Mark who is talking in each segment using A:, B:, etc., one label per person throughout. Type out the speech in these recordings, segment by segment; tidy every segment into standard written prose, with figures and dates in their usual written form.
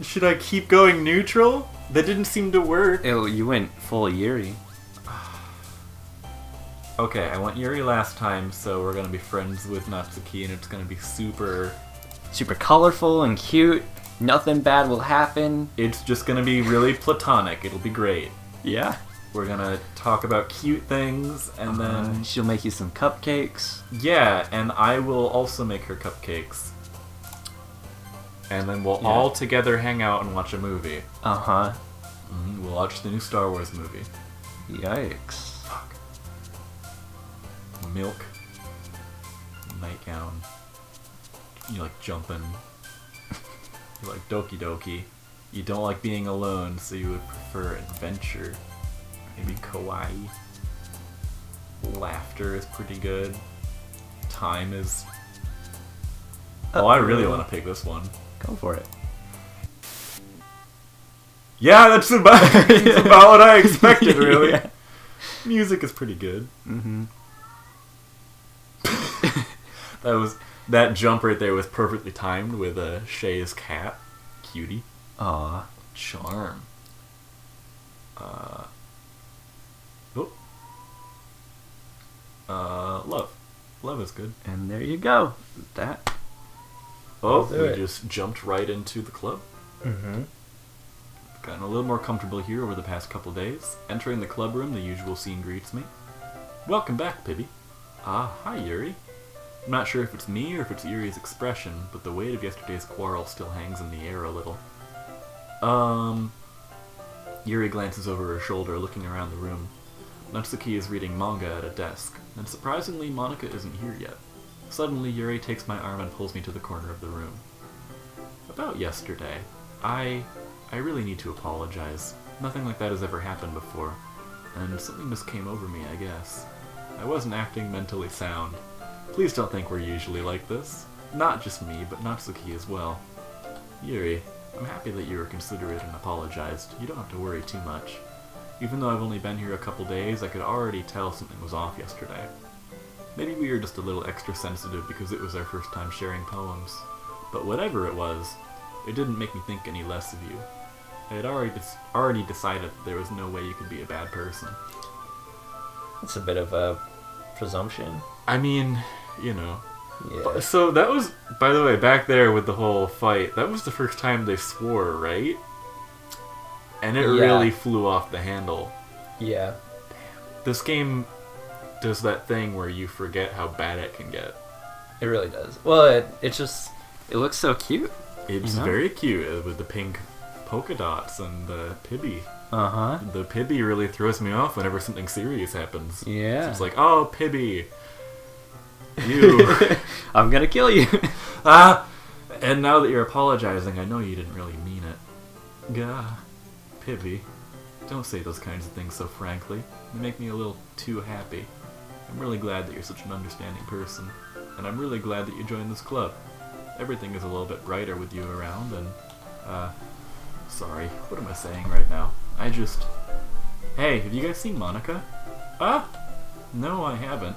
A: Should I keep going neutral? That didn't seem to work.
B: Ew, you went full Yuri.
A: Okay, I went Yuri last time, so we're gonna be friends with Natsuki, and it's gonna be super
B: colorful and cute. Nothing bad will happen.
A: It's just gonna be really platonic. It'll be great.
B: Yeah.
A: We're gonna talk about cute things, and then...
B: She'll make you some cupcakes.
A: Yeah, and I will also make her cupcakes. And then we'll all together hang out and watch a movie.
B: Uh-huh.
A: We'll watch the new Star Wars movie.
B: Yikes.
A: Fuck. Milk. Nightgown. You like jumping. You like Doki Doki. You don't like being alone, so you would prefer adventure. Maybe kawaii. Laughter is pretty good. Time is... Oh, I really want to pick this one.
B: Go for it.
A: Yeah, that's about what I expected, really.
B: Yeah.
A: Music is pretty good.
B: Mm-hmm.
A: That jump right there was perfectly timed with Shay's cat. Cutie.
B: Aw.
A: Charm. Love. Love is good.
B: And there you go. That.
A: Oh, we just jumped right into the club.
B: Mm-hmm.
A: Gotten a little more comfortable here over the past couple days. Entering the club room, the usual scene greets me. Welcome back, Pibby. Ah, hi, Yuri. I'm not sure if it's me or if it's Yuri's expression, but the weight of yesterday's quarrel still hangs in the air a little. Yuri glances over her shoulder, looking around the room. Natsuki is reading manga at a desk, and surprisingly, Monika isn't here yet. Suddenly, Yuri takes my arm and pulls me to the corner of the room. About yesterday, I really need to apologize. Nothing like that has ever happened before, and something just came over me, I guess. I wasn't acting mentally sound. Please don't think we're usually like this. Not just me, but Natsuki as well. Yuri, I'm happy that you were considerate and apologized. You don't have to worry too much. Even though I've only been here a couple days, I could already tell something was off yesterday. Maybe we were just a little extra sensitive because it was our first time sharing poems. But whatever it was, it didn't make me think any less of you. I had already decided that there was no way you could be a bad person.
B: That's a bit of a presumption.
A: I mean, you know.
B: Yeah.
A: So that was, by the way, back there with the whole fight, that was the first time they swore, right? And it really flew off the handle.
B: Yeah.
A: This game does that thing where you forget how bad it can get.
B: It really does. Well, it looks so cute.
A: It's very cute with the pink polka dots and the Pibby.
B: Uh-huh.
A: The Pibby really throws me off whenever something serious happens.
B: Yeah.
A: So it's like, oh, Pibby. You.
B: I'm gonna kill you.
A: And now that you're apologizing, I know you didn't really mean it. Gah. Pibby. Don't say those kinds of things so frankly. They make me a little too happy. I'm really glad that you're such an understanding person. And I'm really glad that you joined this club. Everything is a little bit brighter with you around, and, sorry, what am I saying right now? Hey, have you guys seen Monika? No, I haven't.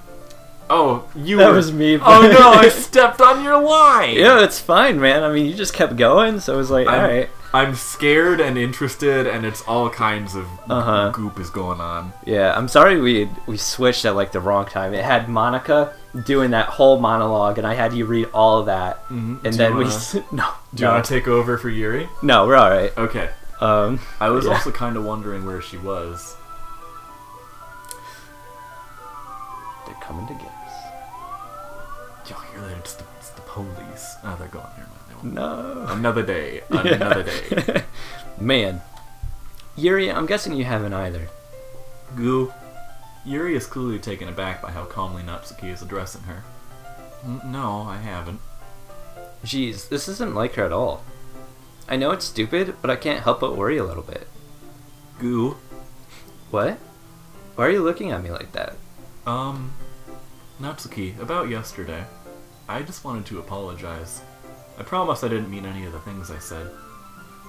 A: Oh,
B: That was me.
A: Oh no, I stepped on your line!
B: Yeah, it's fine, man. I mean, you just kept going, so it was like, alright.
A: I'm scared and interested, and it's all kinds of goop is going on.
B: Yeah, I'm sorry we switched at like the wrong time. It had Monika doing that whole monologue, and I had you read all of that, and then we no.
A: Do you want to take over for Yuri?
B: No, we're all right.
A: Okay. I was also kind of wondering where she was.
B: They're coming to get us.
A: Y'all hear that? It's the police. Oh, they're gone. Never mind.
B: No.
A: Another day. Another day.
B: Man. Yuri, I'm guessing you haven't either.
A: Goo. Yuri is clearly taken aback by how calmly Natsuki is addressing her. No, I haven't.
B: Jeez, this isn't like her at all. I know it's stupid, but I can't help but worry a little bit.
A: Goo.
B: What? Why are you looking at me like that?
A: Natsuki, about yesterday. I just wanted to apologize. I promise I didn't mean any of the things I said.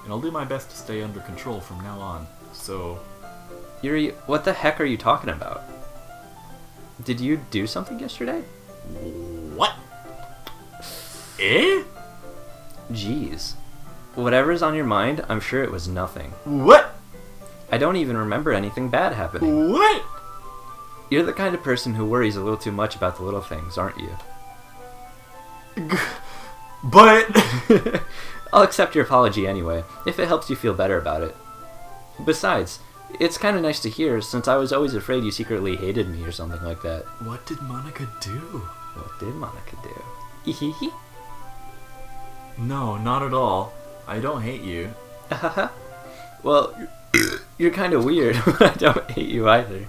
A: And I'll do my best to stay under control from now on, so...
B: Yuri, what the heck are you talking about? Did you do something yesterday?
A: What? Eh?
B: Jeez. Whatever's on your mind, I'm sure it was nothing.
A: What?
B: I don't even remember anything bad happening.
A: What?
B: You're the kind of person who worries a little too much about the little things, aren't you?
A: But...
B: I'll accept your apology anyway, if it helps you feel better about it. Besides, it's kind of nice to hear, since I was always afraid you secretly hated me or something like that.
A: What did Monica do?
B: What did Monica do? Ehehe.
A: No, not at all. I don't hate you.
B: Well, you're kind of weird, but I don't hate you either.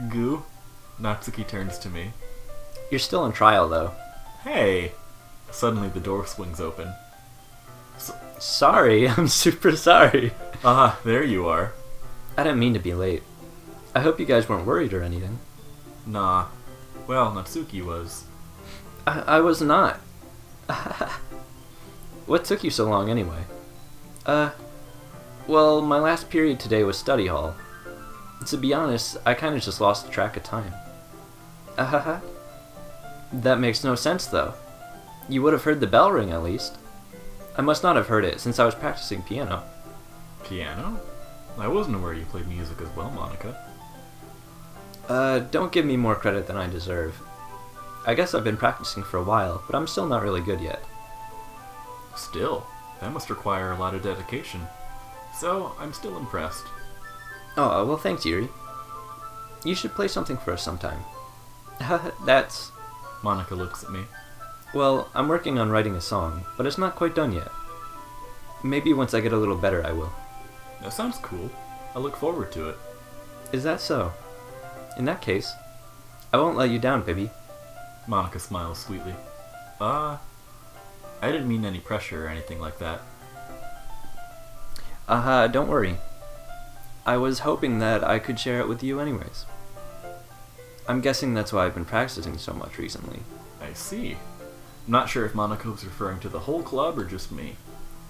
A: Goo? Natsuki turns to me.
B: You're still on trial, though.
A: Hey! Suddenly the door swings open.
B: Sorry, I'm super sorry.
A: Ah, there you are.
B: I didn't mean to be late. I hope you guys weren't worried or anything.
A: Nah. Well, Natsuki was.
B: I was not. What took you so long anyway? Well, my last period today was study hall. To be honest, I kinda just lost track of time. That makes no sense though. You would have heard the bell ring at least. I must not have heard it since I was practicing piano.
A: Piano? I wasn't aware you played music as well, Monica.
B: Don't give me more credit than I deserve. I guess I've been practicing for a while, but I'm still not really good yet.
A: Still, that must require a lot of dedication. So, I'm still impressed.
B: Oh, well thanks, Yuri. You should play something for us sometime. That's...
A: Monica looks at me.
B: Well, I'm working on writing a song, but it's not quite done yet. Maybe once I get a little better I will.
A: That sounds cool. I look forward to it.
B: Is that so? In that case, I won't let you down, Pibby.
A: Monica smiles sweetly. I didn't mean any pressure or anything like that.
B: Don't worry. I was hoping that I could share it with you anyways. I'm guessing that's why I've been practicing so much recently.
A: I see. I'm not sure if Monica was referring to the whole club or just me.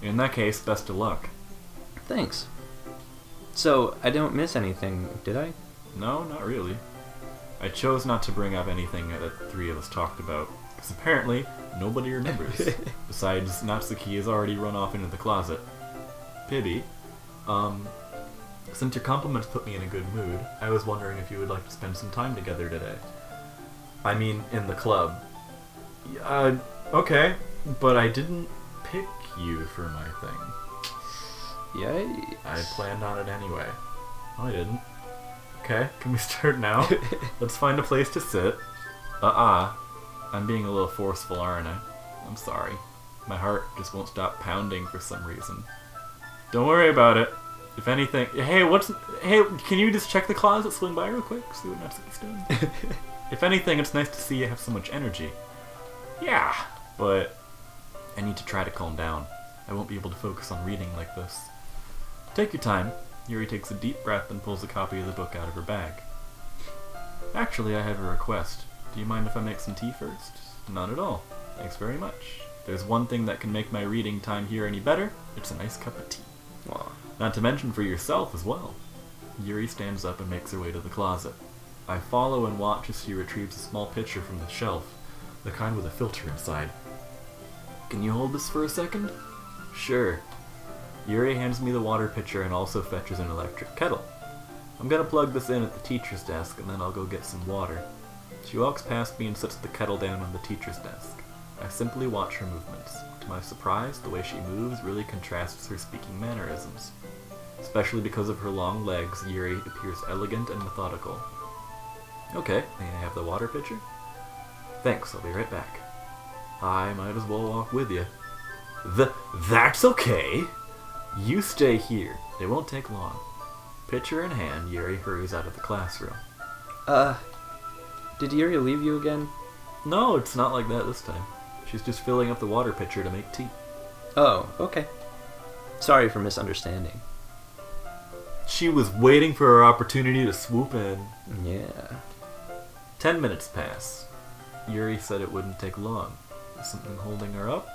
A: In that case, best of luck.
B: Thanks. So, I don't miss anything, did I?
A: No, not really. I chose not to bring up anything that the three of us talked about, because apparently nobody remembers. Besides, Natsuki has already run off into the closet. Pibby, since your compliments put me in a good mood, I was wondering if you would like to spend some time together today. I mean, in the club. Okay, but I didn't pick you for my thing.
B: Yikes.
A: I planned on it anyway. No, I didn't. Okay, can we start now? Let's find a place to sit. I'm being a little forceful, aren't I? I'm sorry. My heart just won't stop pounding for some reason. Don't worry about it. If anything... Hey, can you just check the closet, swing by real quick, see what Natsuki's doing? If anything, it's nice to see you have so much energy. Yeah, but I need to try to calm down. I won't be able to focus on reading like this. Take your time. Yuri takes a deep breath and pulls a copy of the book out of her bag. Actually, I have a request. Do you mind if I make some tea first? Not at all. Thanks very much. If there's one thing that can make my reading time here any better, it's a nice cup of tea.
B: Wow.
A: Not to mention for yourself as well. Yuri stands up and makes her way to the closet. I follow and watch as she retrieves a small pitcher from the shelf, the kind with a filter inside. Can you hold this for a second? Sure. Yuri hands me the water pitcher and also fetches an electric kettle. I'm gonna plug this in at the teacher's desk and then I'll go get some water. She walks past me and sets the kettle down on the teacher's desk. I simply watch her movements. To my surprise, the way she moves really contrasts her speaking mannerisms. Especially because of her long legs, Yuri appears elegant and methodical. Okay, may I have the water pitcher? Thanks, I'll be right back. I might as well walk with you. That's okay! You stay here. It won't take long. Pitcher in hand, Yuri hurries out of the classroom.
B: Did Yuri leave you again?
A: No, it's not like that this time. She's just filling up the water pitcher to make tea.
B: Oh, okay. Sorry for misunderstanding.
A: She was waiting for her opportunity to swoop in.
B: Yeah.
A: 10 minutes pass. Yuri said it wouldn't take long. Is something holding her up?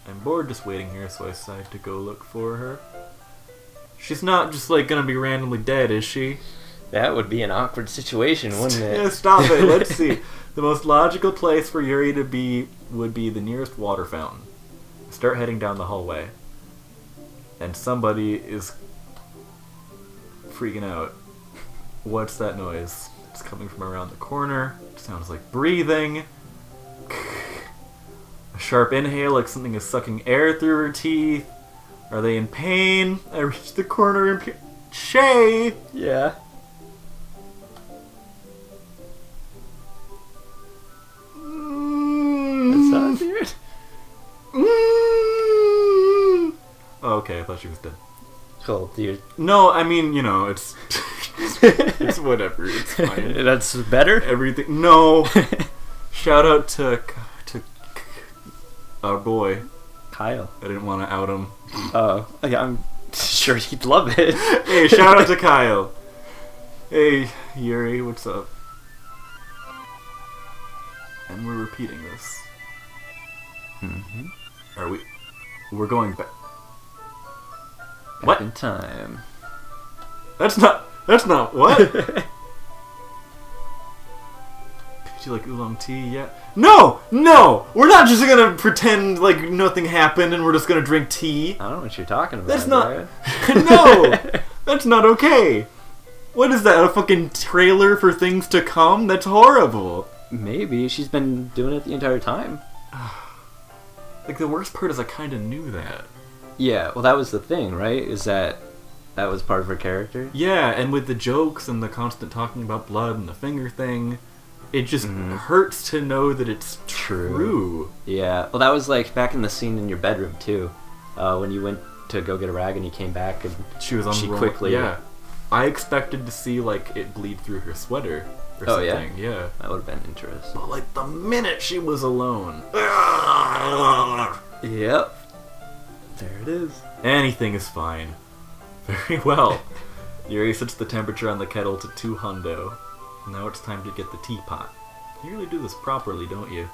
A: I'm bored just waiting here, so I decide to go look for her. She's not just gonna be randomly dead, is she?
B: That would be an awkward situation, wouldn't it?
A: Yeah, stop it. Let's see. The most logical place for Yuri to be would be the nearest water fountain. I start heading down the hallway. and somebody is freaking out. What's that noise? It's coming from around the corner. It sounds like breathing. A sharp inhale, like something is sucking air through her teeth. Are they in pain? I reached the corner in pain. Shay!
B: Yeah. That sounds weird.
A: Okay, I thought she was dead.
B: Cool, dude.
A: No, I mean, it's it's whatever. It's fine.
B: That's better?
A: Everything. No. Shout out to our boy.
B: Kyle.
A: I didn't want to out him.
B: Oh, yeah, I'm sure he'd love it.
A: Hey, shout out to Kyle. Hey, Yuri, what's up? And we're repeating this.
B: Mm-hmm.
A: Are we? We're going back.
B: Back
A: What?
B: in time.
A: That's not what? Did you like oolong tea yet? No! We're not just gonna pretend like nothing happened and we're just gonna drink tea.
B: I don't know what you're talking about.
A: That's not...
B: Brad.
A: No! That's not okay. What is that, a fucking trailer for things to come? That's horrible.
B: Maybe. She's been doing it the entire time.
A: Like, the worst part is I kinda knew that.
B: Yeah, well, that was the thing, right? Is that was part of her character?
A: Yeah, and with the jokes and the constant talking about blood and the finger thing, it just hurts to know that it's true.
B: Yeah, well, that was like back in the scene in your bedroom, too. When you went to go get a rag and you came back and
A: she was
B: she quickly...
A: Yeah. I expected to see, like, it bleed through her sweater or something. Yeah?
B: That would have been interesting.
A: But, like, the minute she was alone...
B: Yep. There it is.
A: Anything is fine. Very well. Yuri sets the temperature on the kettle to 2 hundo. Now it's time to get the teapot. You really do this properly, don't you?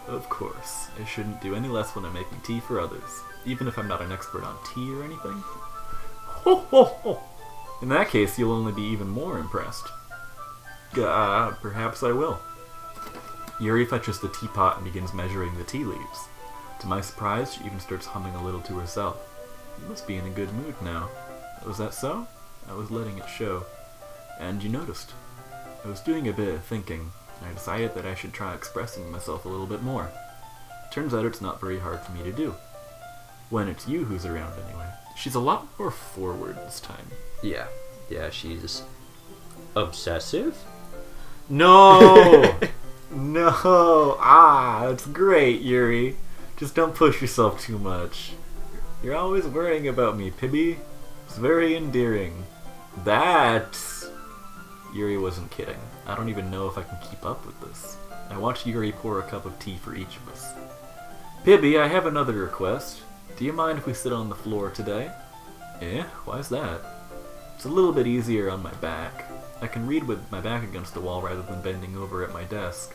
A: Of course. I shouldn't do any less when I'm making tea for others, even if I'm not an expert on tea or anything. Ho ho ho! In that case, you'll only be even more impressed. Perhaps I will. Yuri fetches the teapot and begins measuring the tea leaves. To my surprise, she even starts humming a little to herself. You must be in a good mood now. Was that so? I was letting it show. And you noticed. I was doing a bit of thinking, and I decided that I should try expressing myself a little bit more. Turns out it's not very hard for me to do. When it's you who's around, anyway. She's a lot more forward this time.
B: Yeah. Yeah, she's... obsessive?
A: No! No! That's great, Yuri. Just don't push yourself too much. You're always worrying about me, Pibby. It's very endearing. That's... Yuri wasn't kidding. I don't even know if I can keep up with this. I watched Yuri pour a cup of tea for each of us. Pibby, I have another request. Do you mind if we sit on the floor today? Eh? Why's that? It's a little bit easier on my back. I can read with my back against the wall rather than bending over at my desk.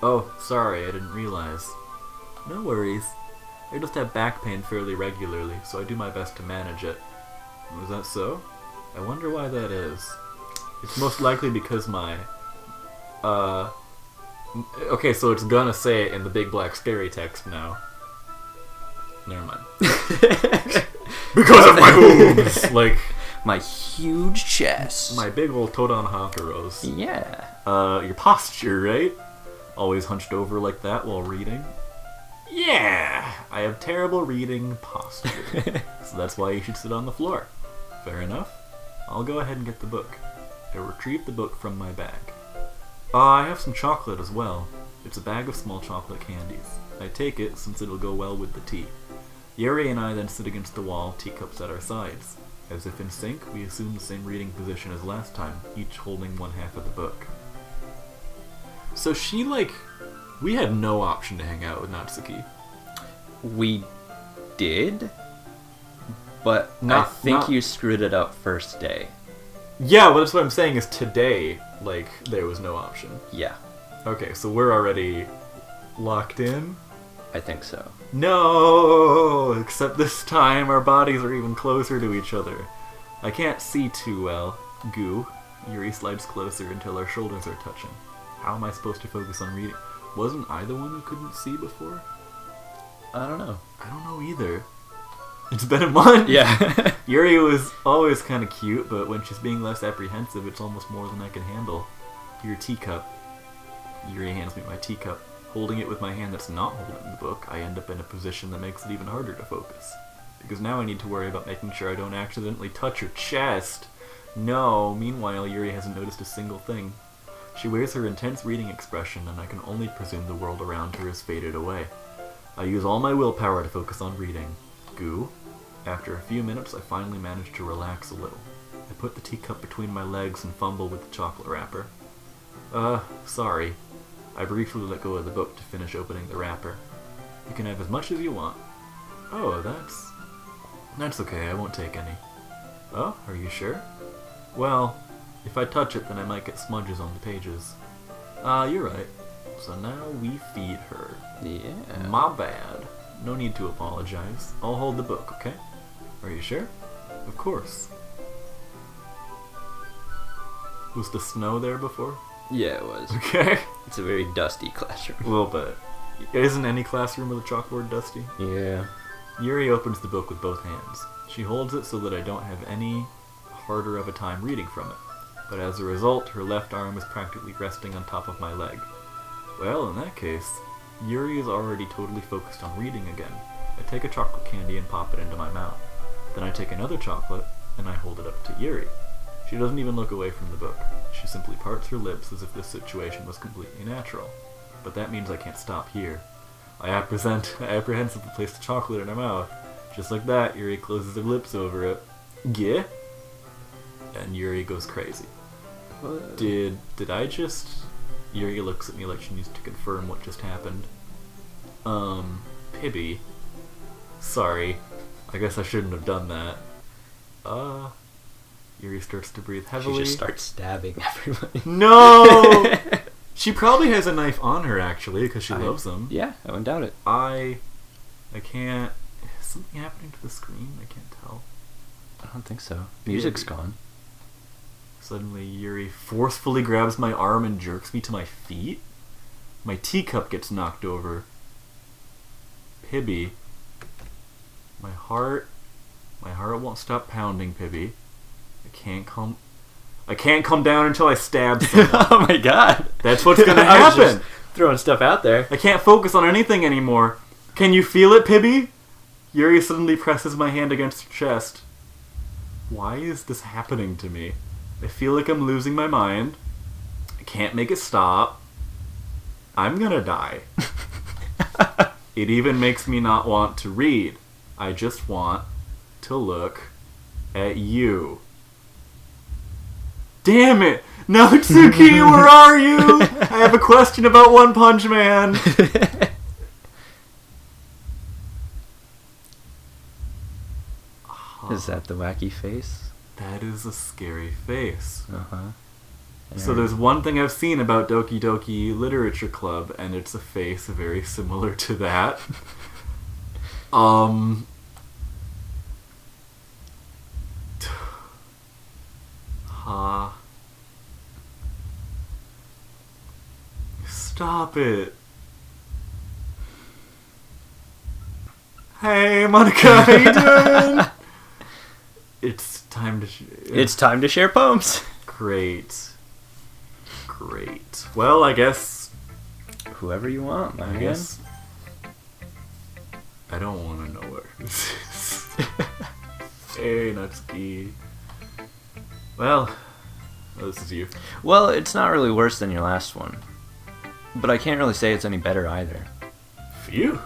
A: Oh, sorry, I didn't realize. No worries. I just have back pain fairly regularly, so I do my best to manage it. Was that so? I wonder why that is. It's most likely because my... Okay, so it's gonna say it in the big black scary text now. Never mind. Because of my boobs! Like...
B: My huge chest.
A: My big old Todon Honkeros.
B: Yeah.
A: Your posture, right? Always hunched over like that while reading? Yeah! I have terrible reading posture. So that's why you should sit on the floor. Fair enough. I'll go ahead and get the book. I retrieved the book from my bag. I have some chocolate as well. It's a bag of small chocolate candies. I take it since it'll go well with the tea. Yuri and I then sit against the wall, teacups at our sides. As if in sync, we assume the same reading position as last time, each holding one half of the book. So she, like... We had no option to hang out with Natsuki.
B: We did? But I think you screwed it up first day.
A: Yeah, well, that's what I'm saying is today, like, there was no option.
B: Yeah.
A: Okay, so we're already locked in?
B: I think so.
A: No! Except this time our bodies are even closer to each other. I can't see too well. Goo. Yuri slides closer until our shoulders are touching. How am I supposed to focus on reading? Wasn't I the one who couldn't see before?
B: I don't know.
A: I don't know either. It's been a month!
B: Yeah.
A: Yuri was always kind of cute, but when she's being less apprehensive, it's almost more than I can handle. Your teacup. Yuri hands me my teacup. Holding it with my hand that's not holding the book, I end up in a position that makes it even harder to focus. Because now I need to worry about making sure I don't accidentally touch her chest. No, meanwhile, Yuri hasn't noticed a single thing. She wears her intense reading expression, and I can only presume the world around her has faded away. I use all my willpower to focus on reading. Goo. After a few minutes, I finally manage to relax a little. I put the teacup between my legs and fumble with the chocolate wrapper. Sorry. I briefly let go of the book to finish opening the wrapper. You can have as much as you want. Oh, that's okay, I won't take any. Oh, are you sure? Well, if I touch it, then I might get smudges on the pages. You're right. So now we feed her.
B: Yeah.
A: My bad. No need to apologize. I'll hold the book, okay? Are you sure? Of course. Was the snow there before?
B: Yeah, it was.
A: Okay.
B: It's a very dusty classroom.
A: A little bit. Isn't any classroom with a chalkboard dusty?
B: Yeah.
A: Yuri opens the book with both hands. She holds it so that I don't have any harder of a time reading from it. But as a result, her left arm is practically resting on top of my leg. Well, in that case, Yuri is already totally focused on reading again. I take a chocolate candy and pop it into my mouth. Then I take another chocolate, and I hold it up to Yuri. She doesn't even look away from the book. She simply parts her lips as if this situation was completely natural. But that means I can't stop here. I apprehensively place the chocolate in her mouth. Just like that, Yuri closes her lips over it. Yeah? And Yuri goes crazy. Did I just... Yuri looks at me like she needs to confirm what just happened. Pibby. Sorry. I guess I shouldn't have done that. Yuri starts to breathe heavily.
B: She just starts stabbing everybody.
A: No! She probably has a knife on her, actually, because she loves them.
B: Yeah, I wouldn't doubt it.
A: I can't... Is something happening to the screen? I can't tell.
B: I don't think so. Music's gone.
A: Suddenly, Yuri forcefully grabs my arm and jerks me to my feet. My teacup gets knocked over. Pibby. My heart won't stop pounding, Pibby. I can't come down until I stab someone.
B: Oh my god.
A: That's what's gonna happen.
B: I was just throwing stuff out there.
A: I can't focus on anything anymore. Can you feel it, Pibby? Yuri suddenly presses my hand against her chest. Why is this happening to me? I feel like I'm losing my mind. I can't make it stop. I'm gonna die. It even makes me not want to read. I just want to look at you. Damn it! Natsuki, where are you? I have a question about One Punch Man.
B: Is that the wacky face?
A: That is a scary face.
B: Uh-huh.
A: So there's one thing I've seen about Doki Doki Literature Club, and it's a face very similar to that. Stop it. Hey, Monica, how you doing? It's time to...
B: It's time to share poems.
A: Great. Well, I guess...
B: Whoever you want, my
A: I
B: man.
A: guess... I don't want to know what this is. Hey, Natsuki. Well, this is you.
B: Well, it's not really worse than your last one. But I can't really say it's any better either.
A: Phew.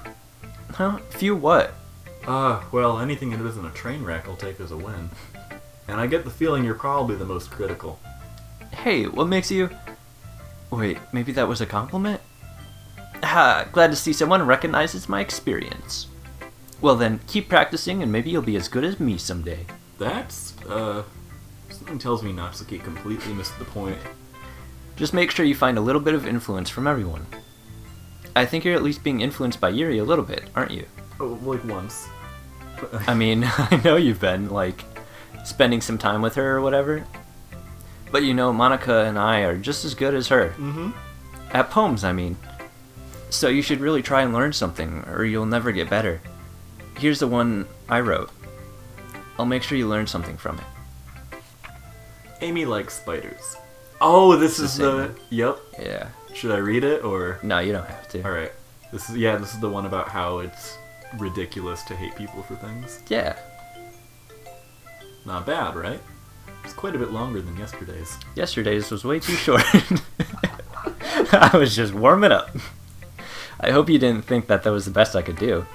B: Huh? Few what?
A: Well, anything that isn't a train wreck I'll take as a win. And I get the feeling you're probably the most critical.
B: Hey, what makes you... Wait, maybe that was a compliment? Ha, glad to see someone recognizes my experience. Well then, keep practicing and maybe you'll be as good as me someday.
A: That's, something tells me Natsuki completely missed the point.
B: Just make sure you find a little bit of influence from everyone. I think you're at least being influenced by Yuri a little bit, aren't you?
A: Oh, like once.
B: I mean, I know you've been, like, spending some time with her or whatever. But you know, Monica and I are just as good as her.
A: Mm-hmm.
B: At poems, I mean. So you should really try and learn something, or you'll never get better. Here's the one I wrote. I'll make sure you learn something from it.
A: Amy likes spiders. Oh, this is
B: the same
A: the...
B: one.
A: Yep.
B: Yeah.
A: Should I read it, or...
B: No, you don't have to.
A: Alright. This is the one about how it's ridiculous to hate people for things.
B: Yeah.
A: Not bad, right? It's quite a bit longer than yesterday's.
B: Yesterday's was way too short. I was just warming up. I hope you didn't think that was the best I could do.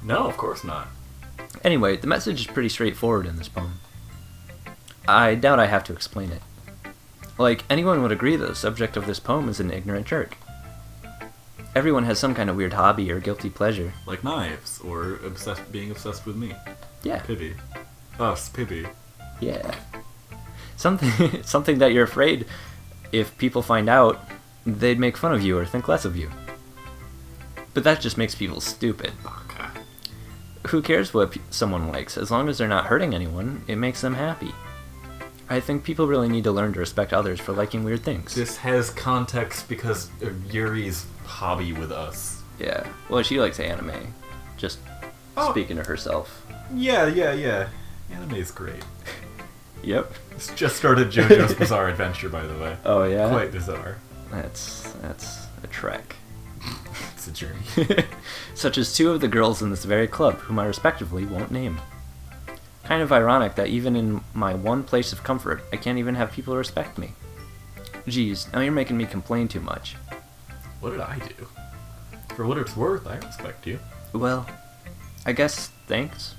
A: No, of course not.
B: Anyway, the message is pretty straightforward in this poem. I doubt I have to explain it. Like, anyone would agree that the subject of this poem is an ignorant jerk. Everyone has some kind of weird hobby or guilty pleasure.
A: Like knives, or being obsessed with me.
B: Yeah.
A: Pibby. Us, Pibby.
B: Yeah. Something that you're afraid if people find out, they'd make fun of you or think less of you. But that just makes people stupid.
A: Okay.
B: Who cares what someone likes? As long as they're not hurting anyone, it makes them happy. I think people really need to learn to respect others for liking weird things.
A: This has context because of Yuri's hobby with us.
B: Yeah. Well, she likes anime. Just speaking to herself.
A: Yeah. Anime's great.
B: Yep.
A: It's just started JoJo's Bizarre Adventure, by the way.
B: Oh, yeah?
A: Quite bizarre.
B: That's a trek.
A: It's a journey.
B: Such as two of the girls in this very club, whom I respectively won't name. Kind of ironic that even in my one place of comfort, I can't even have people respect me. Geez, now you're making me complain too much.
A: What did I do? For what it's worth, I respect you.
B: Well, I guess thanks.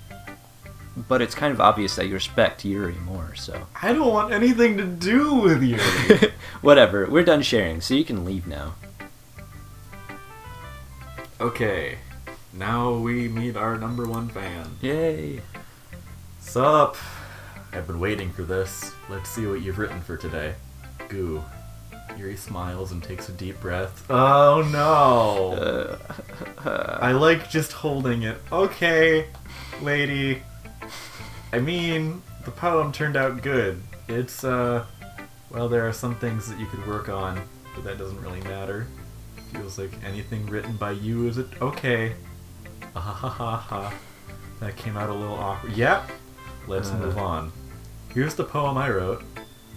B: But it's kind of obvious that you respect Yuri more, so...
A: I don't want anything to do with Yuri.
B: Whatever, we're done sharing, so you can leave now.
A: Okay, now we meet our #1 fan.
B: Yay!
A: Sup? I've been waiting for this. Let's see what you've written for today. Goo. Yuri smiles and takes a deep breath. Oh no! I like just holding it. Okay, lady. I mean, the poem turned out good. It's, well, there are some things that you could work on, but that doesn't really matter. Feels like anything written by you is it? Okay. Ah ha ha ha ha. That came out a little awkward. Yep. Let's move on. Here's the poem I wrote.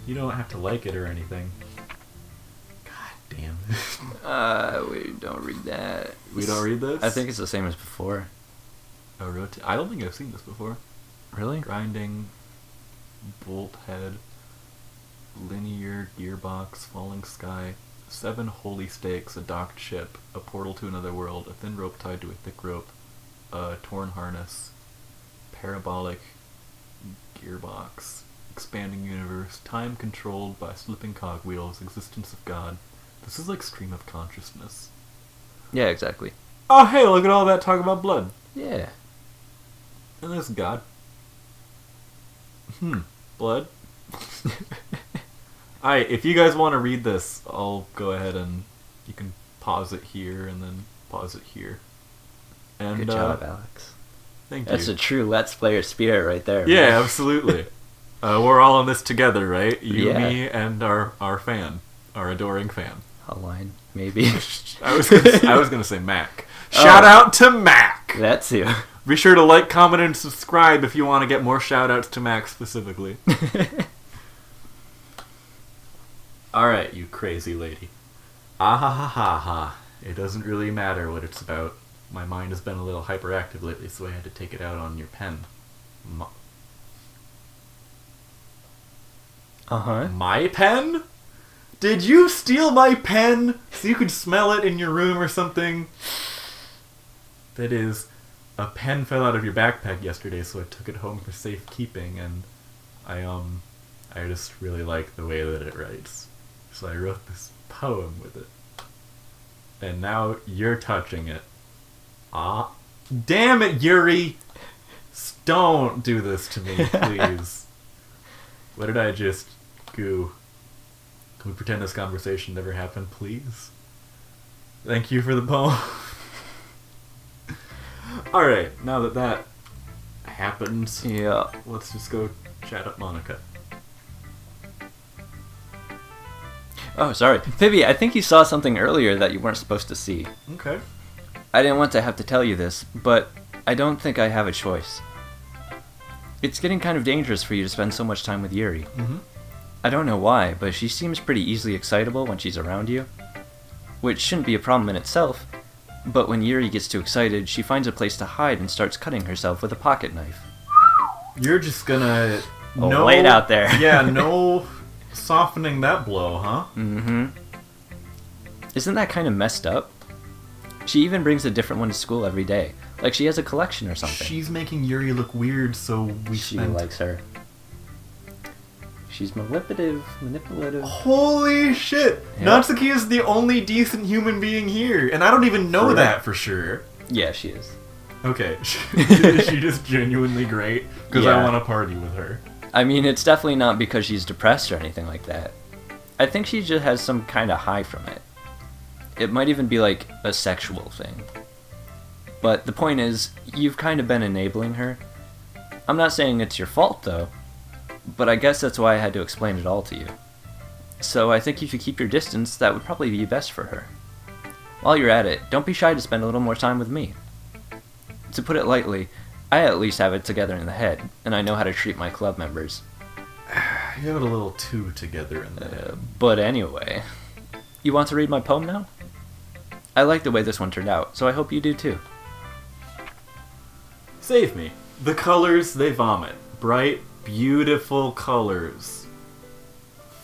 A: You don't have to like it or anything. God damn.
B: We don't read that.
A: We don't read this?
B: I think it's the same as before.
A: Oh, I don't think I've seen this before.
B: Really?
A: Grinding, bolt head, linear gearbox, falling sky, 7 holy stakes, a docked ship, a portal to another world, a thin rope tied to a thick rope, a torn harness, parabolic gearbox, expanding universe, time controlled by slipping cogwheels, existence of God. This is like stream of consciousness.
B: Yeah, exactly.
A: Oh hey, look at all that talk about blood.
B: Yeah.
A: And there's God. Blood. Alright, if you guys want to read this, I'll go ahead and you can pause it here and then pause it here. And,
B: good job, Alex.
A: Thank
B: That's
A: you.
B: a true Let's Player spirit right there.
A: Yeah,
B: man.
A: absolutely. We're all in this together, right? You,
B: Yeah.
A: me, and our fan. Our adoring fan.
B: A line, maybe.
A: I was gonna say Mac. Shout out to Mac!
B: That too.
A: Be sure to like, comment, and subscribe if you want to get more shout-outs to Mac specifically. Alright, you crazy lady. Ah ha ha ha ha. It doesn't really matter what it's about. My mind has been a little hyperactive lately, so I had to take it out on your pen.
B: Uh-huh.
A: My pen? Did you steal my pen so you could smell it in your room or something? That is, a pen fell out of your backpack yesterday, so I took it home for safekeeping, and I just really like the way that it writes. So I wrote this poem with it. And now you're touching it. Ah. Damn it, Yuri! Don't do this to me, please. What did I just... Goo. Can we pretend this conversation never happened, please? Thank you for the poem. Alright, now that that happened,
B: Yeah.
A: let's just go chat up Monica.
B: Oh, sorry. Pibby, I think you saw something earlier that you weren't supposed to see.
A: Okay.
B: I didn't want to have to tell you this, but I don't think I have a choice. It's getting kind of dangerous for you to spend so much time with Yuri.
A: Mm-hmm.
B: I don't know why, but she seems pretty easily excitable when she's around you. Which shouldn't be a problem in itself, but when Yuri gets too excited, she finds a place to hide and starts cutting herself with a pocket knife.
A: You're just gonna...
B: Lay it out there.
A: Yeah, no softening that blow, huh?
B: Mm-hmm. Isn't that kind of messed up? She even brings a different one to school every day. Like she has a collection or something.
A: She's making Yuri look weird, so
B: She likes her. She's manipulative.
A: Holy shit!
B: Yep.
A: Natsuki is the only decent human being here, and I don't even know that for sure.
B: Yeah, she is.
A: Okay, is she just genuinely great? Because I
B: Yeah.
A: want to party with her.
B: I mean, it's definitely not because she's depressed or anything like that. I think she just has some kind of high from it. It might even be like a sexual thing. But the point is, you've kind of been enabling her. I'm not saying it's your fault though, but I guess that's why I had to explain it all to you. So I think if you keep your distance, that would probably be best for her. While you're at it, don't be shy to spend a little more time with me. To put it lightly, I at least have it together in the head, and I know how to treat my club members.
A: You have it a little too together in there.
B: But anyway, you want to read my poem now? I like the way this one turned out, so I hope you do too.
A: Save me. The colors they vomit. Bright, beautiful colors.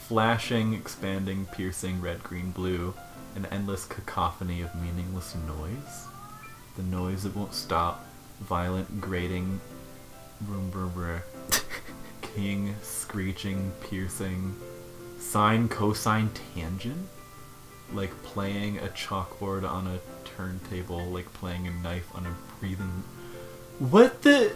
A: Flashing, expanding, piercing, red, green, blue. An endless cacophony of meaningless noise. The noise that won't stop. Violent, grating. Vroom, vroom, vroom. King, screeching, piercing. Sine, cosine, tangent? Like playing a chalkboard on a turntable. Like playing a knife on a breathing... What the...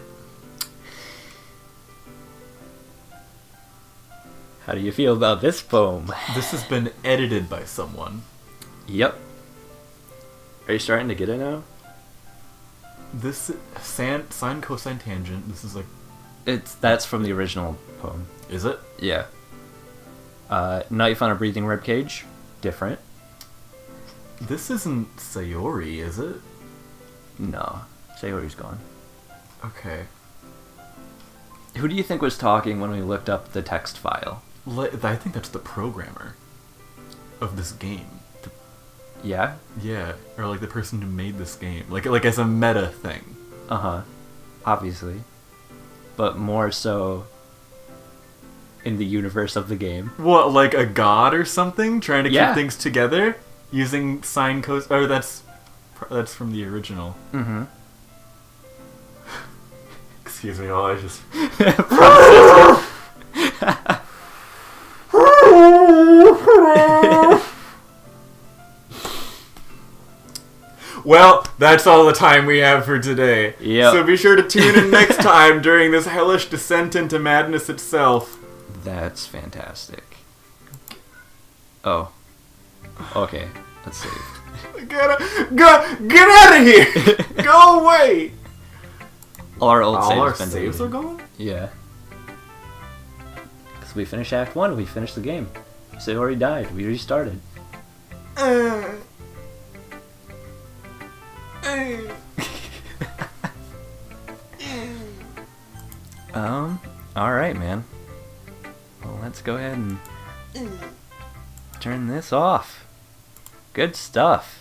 B: How do you feel about this poem?
A: This has been edited by someone.
B: Yep. Are you starting to get it now?
A: This sine, cosine, tangent. This is like...
B: That's from the original poem.
A: Is it?
B: Yeah. Knife on a breathing ribcage. Different.
A: This isn't Sayori, is it?
B: No. Sayori's gone.
A: Okay.
B: Who do you think was talking when we looked up the text file?
A: I think that's the programmer of this game.
B: Yeah?
A: Yeah, or like the person who made this game. Like as a meta thing.
B: Uh-huh. Obviously. But more so in the universe of the game.
A: What, like a god or something? Trying to
B: Yeah.
A: keep things together? Using sine, cos... Oh, that's from the original.
B: Mm-hmm.
A: Excuse me, I just... Well, that's all the time we have for today.
B: Yep.
A: So be sure to tune in next time during this hellish descent into madness itself.
B: That's fantastic. Oh. Okay. Let's save.
A: Get out of here! Go away!
B: All our old
A: All our
B: saves
A: saves are gone?
B: Yeah. Because we finished Act 1, we finished the game. Sayori died, we restarted. Alright, man. Well, let's go ahead and turn this off. Good stuff.